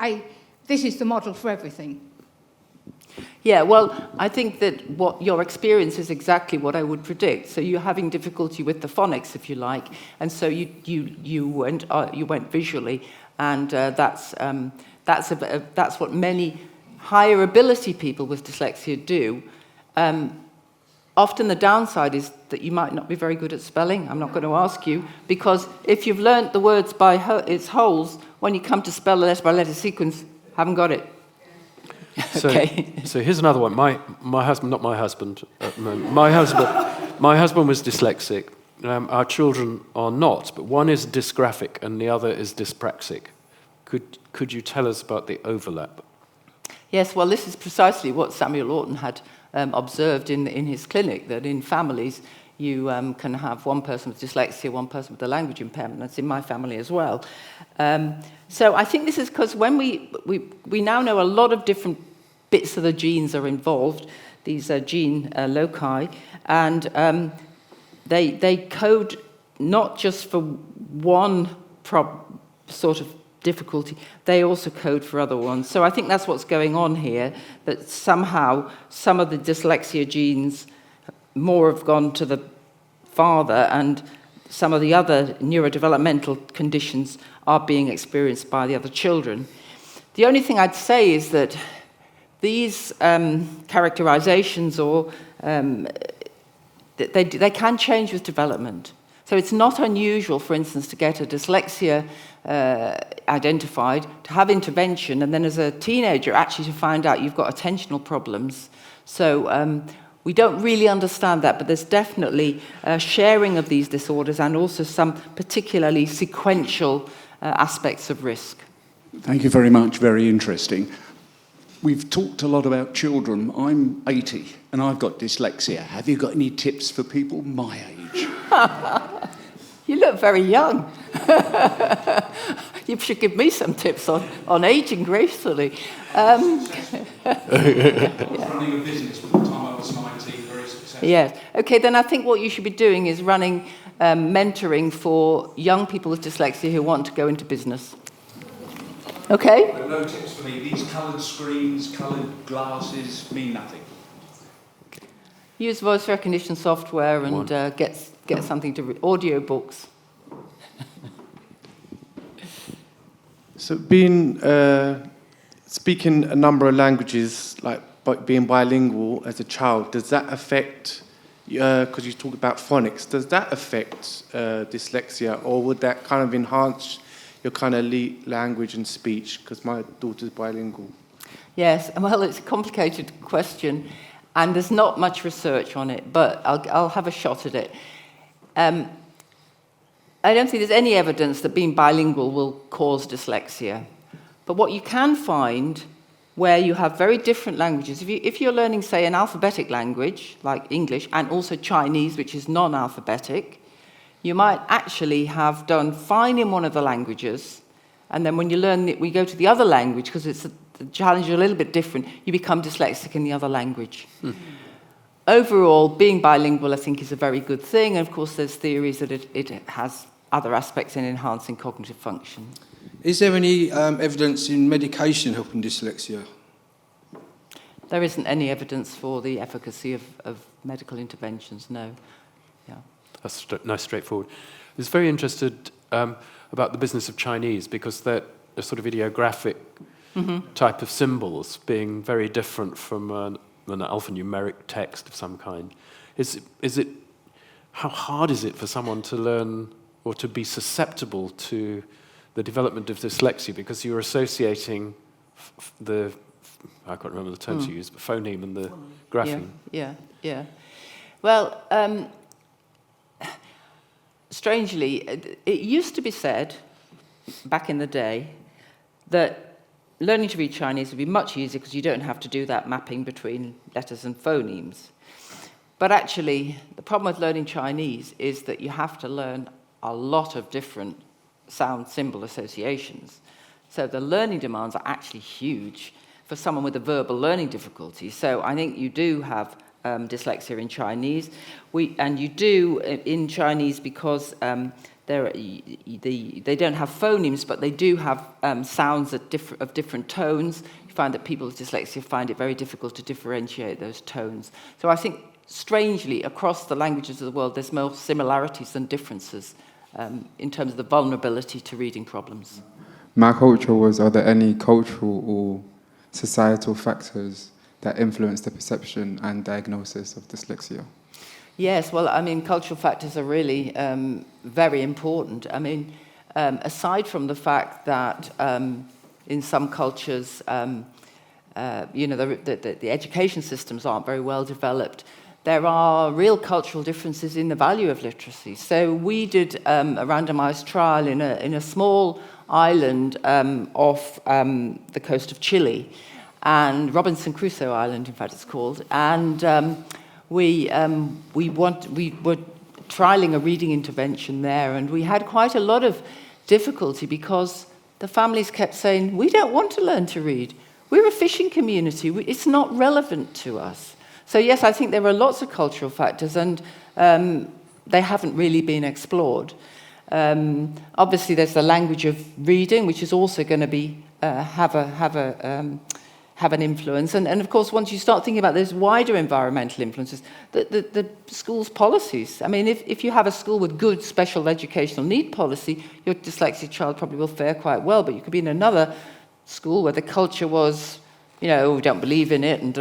this is the model for everything. Yeah, well, I think that what your experience is exactly what I would predict. So you're having difficulty with the phonics, if you like, and so you went visually, and that's what many higher ability people with dyslexia do. Often the downside is that you might not be very good at spelling. I'm not going to ask you, because if you've learnt the words by its wholes, when you come to spell a letter-by-letter sequence, haven't got it. Okay. So here's another one. My husband, not my husband at the moment. My husband was dyslexic. Our children are not, but one is dysgraphic and the other is dyspraxic. Could you tell us about the overlap? Yes, well, this is precisely what Samuel Orton had observed in his clinic, that in families you can have one person with dyslexia, one person with a language impairment. That's in my family as well. So I think this is because when we now know a lot of different bits of the genes are involved, these gene loci, and they code not just for one sort of difficulty, they also code for other ones. So I think that's what's going on here, that somehow some of the dyslexia genes more have gone to the father, and some of the other neurodevelopmental conditions are being experienced by the other children. The only thing I'd say is that these characterizations they can change with development. So it's not unusual, for instance, to get a dyslexia identified, to have intervention, and then as a teenager actually to find out you've got attentional problems. So we don't really understand that, but there's definitely sharing of these disorders and also some particularly sequential aspects of risk. Thank you very much. Very interesting. We've talked a lot about children. I'm 80 and I've got dyslexia. Have you got any tips for people my age? You look very young. You should give me some tips on aging gracefully. Running a business from the time I was 19, very successful. Yes. Okay, then I think what you should be doing is running mentoring for young people with dyslexia who want to go into business. Okay? But no tips for me. These coloured screens, coloured glasses mean nothing. Use voice recognition software and get something to read. Audio books. So speaking a number of languages, like being bilingual as a child, does that affect, because you talk about phonics, does that affect dyslexia, or would that kind of enhance your kind of language and speech? Because my daughter's bilingual. Yes, well, it's a complicated question, and there's not much research on it, but I'll have a shot at it. I don't think there's any evidence that being bilingual will cause dyslexia. But what you can find where you have very different languages, if you're learning, say, an alphabetic language, like English, and also Chinese, which is non-alphabetic, you might actually have done fine in one of the languages, and then when you we go to the other language, because the challenge is a little bit different, you become dyslexic in the other language. Overall, being bilingual, I think, is a very good thing. And of course, there's theories that it has other aspects in enhancing cognitive function. Is there any evidence in medication helping dyslexia? There isn't any evidence for the efficacy of medical interventions, no. Yeah. That's nice, straightforward. I was very interested about the business of Chinese, because they're a sort of ideographic type of symbols being very different from an alphanumeric text of some kind. How hard is it for someone to learn or to be susceptible to the development of dyslexia, because you're associating I can't remember the terms you used, but phoneme and the grapheme. Yeah. Well, strangely, it used to be said back in the day that learning to read Chinese would be much easier because you don't have to do that mapping between letters and phonemes. But actually, the problem with learning Chinese is that you have to learn a lot of different sound symbol associations. So the learning demands are actually huge for someone with a verbal learning difficulty. So I think you do have dyslexia in Chinese. And you do in Chinese because they don't have phonemes, but they do have sounds of different tones. You find that people with dyslexia find it very difficult to differentiate those tones. So I think, strangely, across the languages of the world, there's more similarities than differences in terms of the vulnerability to reading problems. My culture was, are there any cultural or societal factors that influence the perception and diagnosis of dyslexia? Yes, well, I mean, cultural factors are really very important. I mean, aside from the fact that in some cultures, the education systems aren't very well developed, there are real cultural differences in the value of literacy. So we did a randomized trial in a small island off the coast of Chile, and Robinson Crusoe Island, in fact, it's called. And we were trialing a reading intervention there, and we had quite a lot of difficulty because the families kept saying, "We don't want to learn to read. We're a fishing community. It's not relevant to us." So yes, I think there are lots of cultural factors, and they haven't really been explored. Obviously, there's the language of reading, which is also going to be have an influence. And of course, once you start thinking about those wider environmental influences, the school's policies. I mean, if you have a school with good special educational need policy, your dyslexic child probably will fare quite well, but you could be in another school where the culture was, we don't believe in it, and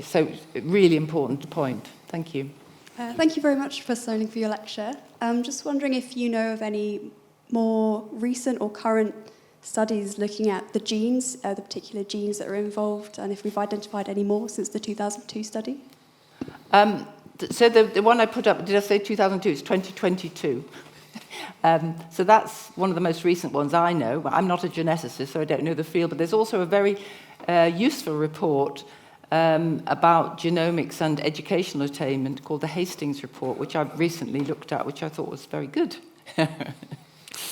so really important point. Thank you. Thank you very much, Professor Snowling, for your lecture. I'm just wondering if you know of any more recent or current studies looking at the genes, the particular genes that are involved, and if we've identified any more since the 2002 study? So the one I put up, did I say 2002? It's 2022. So that's one of the most recent ones I know. I'm not a geneticist, so I don't know the field, but there's also a very useful report about genomics and educational attainment called the Hastings Report, which I've recently looked at, which I thought was very good.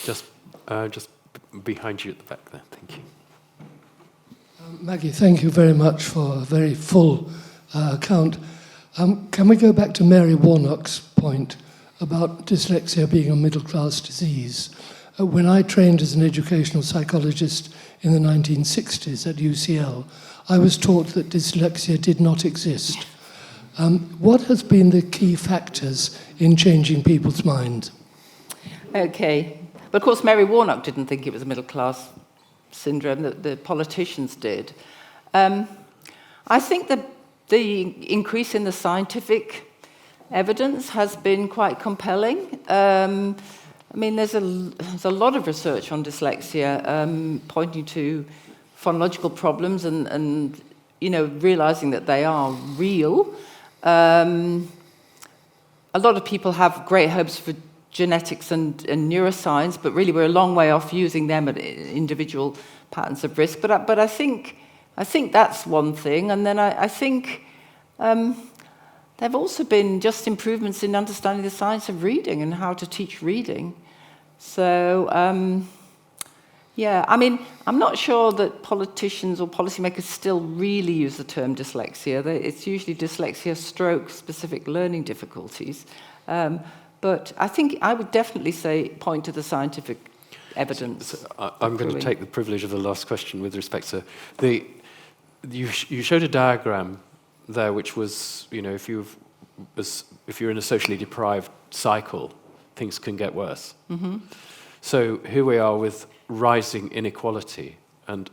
Just behind you at the back there, thank you. Maggie, thank you very much for a very full account. Can we go back to Mary Warnock's point about dyslexia being a middle-class disease? When I trained as an educational psychologist in the 1960s at UCL, I was taught that dyslexia did not exist. What has been the key factors in changing people's minds? Okay. But of course, Mary Warnock didn't think it was a middle-class syndrome, the politicians did. I think that the increase in the scientific evidence has been quite compelling. I mean, there's a lot of research on dyslexia pointing to phonological problems and realizing that they are real. A lot of people have great hopes for genetics and neuroscience, but really we're a long way off using them at individual patterns of risk. But I think that's one thing, and then I think there have also been just improvements in understanding the science of reading and how to teach reading. So yeah, I mean, I'm not sure that politicians or policymakers still really use the term dyslexia. It's usually dyslexia stroke specific learning difficulties. But I think I would definitely say point to the scientific evidence. I'm going to take the privilege of the last question with respect to you showed a diagram there, which was, if you're in a socially deprived cycle, things can get worse. Mm-hmm. So here we are with rising inequality and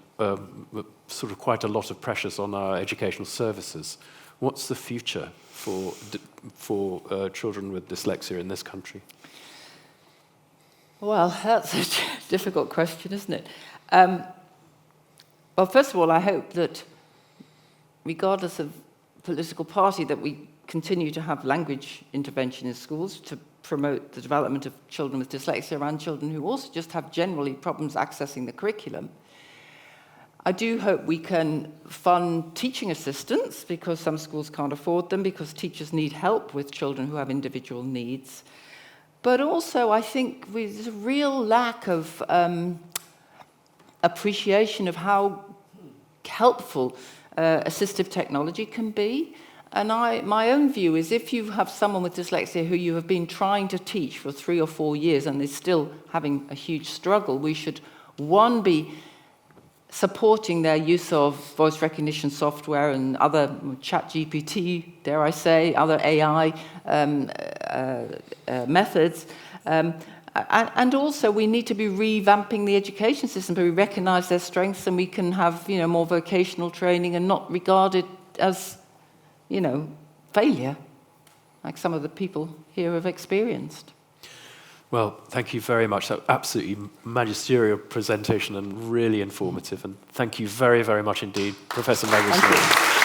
sort of quite a lot of pressures on our educational services. What's the future for children with dyslexia in this country? Well, that's a difficult question, isn't it? Well, first of all, I hope that, regardless of political party, that we continue to have language intervention in schools to promote the development of children with dyslexia and children who also just have generally problems accessing the curriculum. I do hope we can fund teaching assistants, because some schools can't afford them, because teachers need help with children who have individual needs. But also, I think there's a real lack of appreciation of how helpful assistive technology can be. And my own view is, if you have someone with dyslexia who you have been trying to teach for 3 or 4 years and is still having a huge struggle, we should, one, be supporting their use of voice recognition software and other ChatGPT, dare I say, other AI methods. And also, we need to be revamping the education system, but we recognise their strengths, and we can have, more vocational training and not regard it as, failure, like some of the people here have experienced. Well, thank you very much. That was absolutely magisterial presentation and really informative. And thank you very, very much indeed, Professor Maggie Snowling.